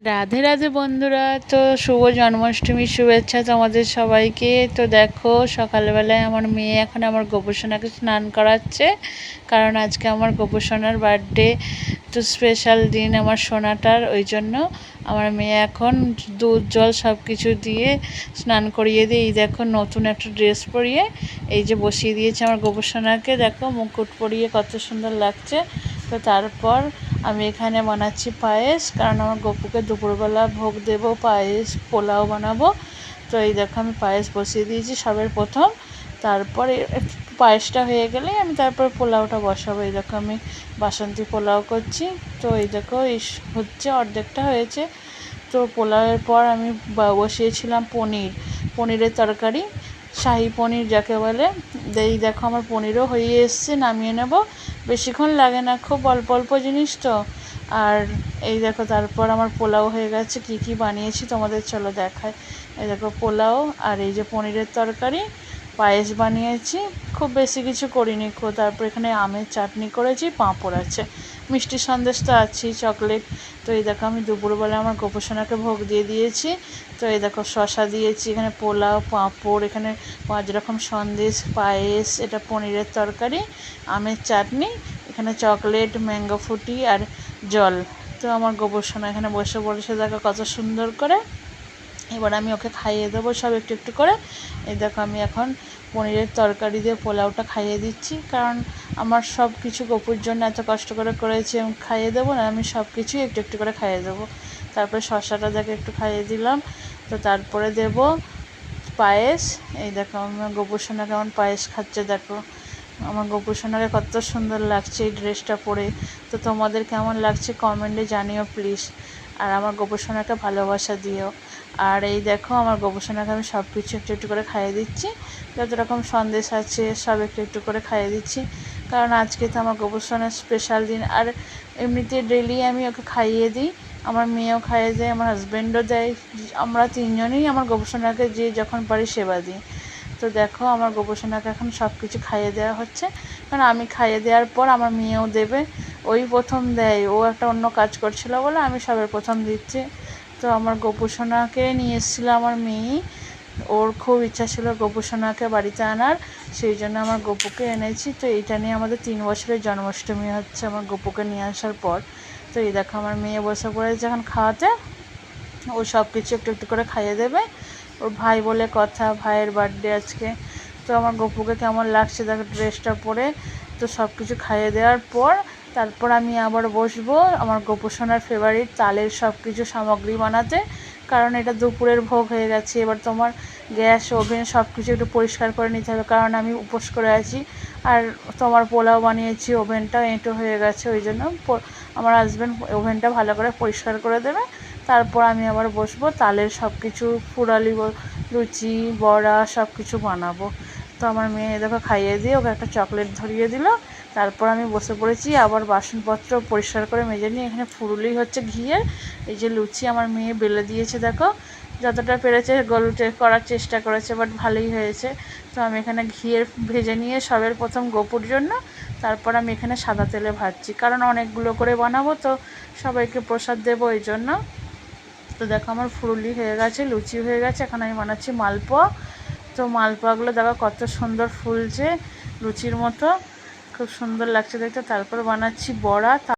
রাধে রাধে বন্ধুরা। তো শুভ জন্মাষ্টমীর শুভেচ্ছা তোমাদের সবাইকে। তো দেখো সকালবেলায় আমার মেয়ে এখন আমার গোপসোনাকে স্নান করাচ্ছে, কারণ আজকে আমার গোপসোনার বার্থডে। তো স্পেশাল দিন আমার সোনাটার, ওই জন্য আমার মেয়ে এখন দুধ জল সব কিছু দিয়ে স্নান করিয়ে দিয়ে এই দেখো নতুন একটা ড্রেস পরিয়ে এই যে বসিয়ে দিয়েছে আমার গোপসোনাকে। দেখো মুকুট পরিয়ে কত সুন্দর লাগছে। তো তারপর আমি এখানে বানাচ্ছি পায়েস, কারণ আমার গপুকে দুপুরবেলা ভোগ দেব, পায়েস পোলাও বানাবো। তো এই দেখো আমি পায়েস বসিয়ে দিয়েছি সবের প্রথম, তারপর পায়েসটা হয়ে গেলে আমি তারপর পোলাওটা বসাবো। এই দেখো আমি বাসন্তী পোলাও করছি। তো এই দেখো এই হচ্ছে, অর্ধেকটা হয়েছে। তো পোলাওয়ের পর আমি বসিয়েছিলাম পনিরের তরকারি, শাহি পনির যাকে বলে। এই দেখো আমার পনিরও হয়ে এসছে, নামিয়ে নেব। বেশিক্ষণ লাগে না, খুব অল্প অল্প জিনিস তো। আর এই দেখো তারপর আমার পোলাও হয়ে গেছে। কি কি বানিয়েছি তোমাদের চলো দেখায়। এই দেখো পোলাও, আর এই যে পনিরের তরকারি, পায়েস বানিয়েছি, খুব বেশি কিছু করিনি। তারপর এখানে আমের চাটনি করেছি, পাঁপড় আছে, মিষ্টি সন্দেশ তো আছেই, চকলেট। তো এই দেখো আমি দুপুরবেলা আমার গোপসোনাকে ভোগ দিয়ে দিয়েছি। তো এই দেখো শশা দিয়েছি, এখানে পোলাও, পাঁপড়, এখানে 5 রকম সন্দেশ, পায়েস, এটা পনিরের তরকারি, আমের চাটনি, এখানে চকলেট, ম্যাঙ্গো ফ্রুটি আর জল। তো আমার গোপসোনা এখানে বসে পড়েছে দেখো কত সুন্দর করে। এবার আমি ওকে খাইয়ে দেবো সব একটু একটু করে। এই দেখো আমি এখন পনিরের তরকারি দিয়ে পোলাওটা খাইয়ে দিচ্ছি, কারণ আমার সব কিছু গপুর জন্য এত কষ্ট করে করেছি, আমি খাইয়ে দেবো না, আমি সব কিছুই একটু একটু করে খাইয়ে দেবো। তারপরে শসাটা দেখে একটু খাইয়ে দিলাম। তো তারপরে দেব পায়েস। এই দেখো আমার গোপসোনা কেমন পায়েস খাচ্ছে, দেখো আমার গোপসোনাকে কত সুন্দর লাগছে এই ড্রেসটা পরে। তো তোমাদের কেমন লাগছে কমেন্টে জানিও প্লিজ, আর আমার গোপসোনাকে ভালোবাসা দিও। আর এই দেখো আমার গোপসোনাকে আমি সব কিছু একটু একটু করে খাইয়ে দিচ্ছি, যত রকম সন্দেশ আছে সব একটু একটু করে খাইয়ে দিচ্ছি, কারণ আজকে তো আমার গোপসোনার স্পেশাল দিন। আর এমনিতে ডেলি আমি ওকে খাইয়ে দিই, আমার মেয়েও খাইয়ে দেয়, আমার হাজব্যান্ডও দেয়, আমরা তিনজনেই আমার গোপসোনাকে যে যখন পারি সেবা দিই। তো দেখো আমার গোপসোনাকে এখন সব কিছু খাইয়ে দেওয়া হচ্ছে, কারণ আমি খাইয়ে দেওয়ার পর আমার মেয়েও দেবে। ওই প্রথম দেয়, ও একটা অন্য কাজ করছিল বলে আমি সবের প্রথম দিচ্ছি। তো আমার গোপসোনাকে নিয়ে এসেছিলো আমার মেয়ে, ওর খুব ইচ্ছা ছিল গোপসোনাকে বাড়িতে আনার, সেই জন্য আমার গপুকে এনেছি। তো এইটা নিয়ে আমাদের 3 বছরের জন্মাষ্টমী হচ্ছে আমার গপুকে নিয়ে আসার পর। তো এই দেখো আমার মেয়ে বসে পড়েছে এখন খাওয়াতে, ও সব কিছু একটু একটু করে খাইয়ে দেবে। ওর ভাই বলে কথা, ভাইয়ের বার্থডে আজকে। তো আমার গপুকে কেমন লাগছে দেখো ড্রেসটা পরে। তো সব কিছু খাইয়ে দেওয়ার পর তারপর আমি আবার বসবো আমার গোপসোনার ফেভারিট তালের সব কিছু সামগ্রী বানাতে, কারণ এটা দুপুরের ভোগ হয়ে গেছে। এবার তোমার গ্যাস ওভেন সব কিছু একটু পরিষ্কার করে নিতে হবে, কারণ আমি উপোস করে আছি। আর তোমার পোলাও বানিয়েছি, ওভেনটা এঁটো হয়ে গেছে, ওই জন্য আমার হাজব্যান্ড ওভেনটা ভালো করে পরিষ্কার করে দেবে। তারপর আমি আবার বসবো তালের সব কিছু ফুরালি, লুচি, বড়া সব কিছু বানাবো। তো আমার মেয়ে দেখো খাইয়ে দিয়ে ওকে একটা চকলেট ধরিয়ে দিল। তারপর আমি বসে পড়েছি আবার বাসনপত্র পরিষ্কার করে মেজে নিয়ে, এখানে ফুরুলি হচ্ছে ঘিয়ের। এই যে লুচি আমার মেয়ে বেলে দিয়েছে দেখো, যতটা পেরেছে গোলটে করার চেষ্টা করেছে, বাট ভালোই হয়েছে। তো আমি এখানে ঘিয়ের ভেজে নিয়ে সবের প্রথম গোপুর জন্য, তারপর আমি এখানে সাদা তেলে ভাজছি, কারণ অনেকগুলো করে বানাবো তো সবাইকে প্রসাদ দেবো এই জন্য। তো দেখো আমার ফুরুলি হয়ে গেছে, লুচি হয়ে গেছে, এখন আমি বানাচ্ছি মালপোয়া। তো মালপোয়াগুলো দেখো কত সুন্দর ফুলছে লুচির মতো, খুব সুন্দর লাগছে দেখতে। তারপর বানাচ্ছি বড়া।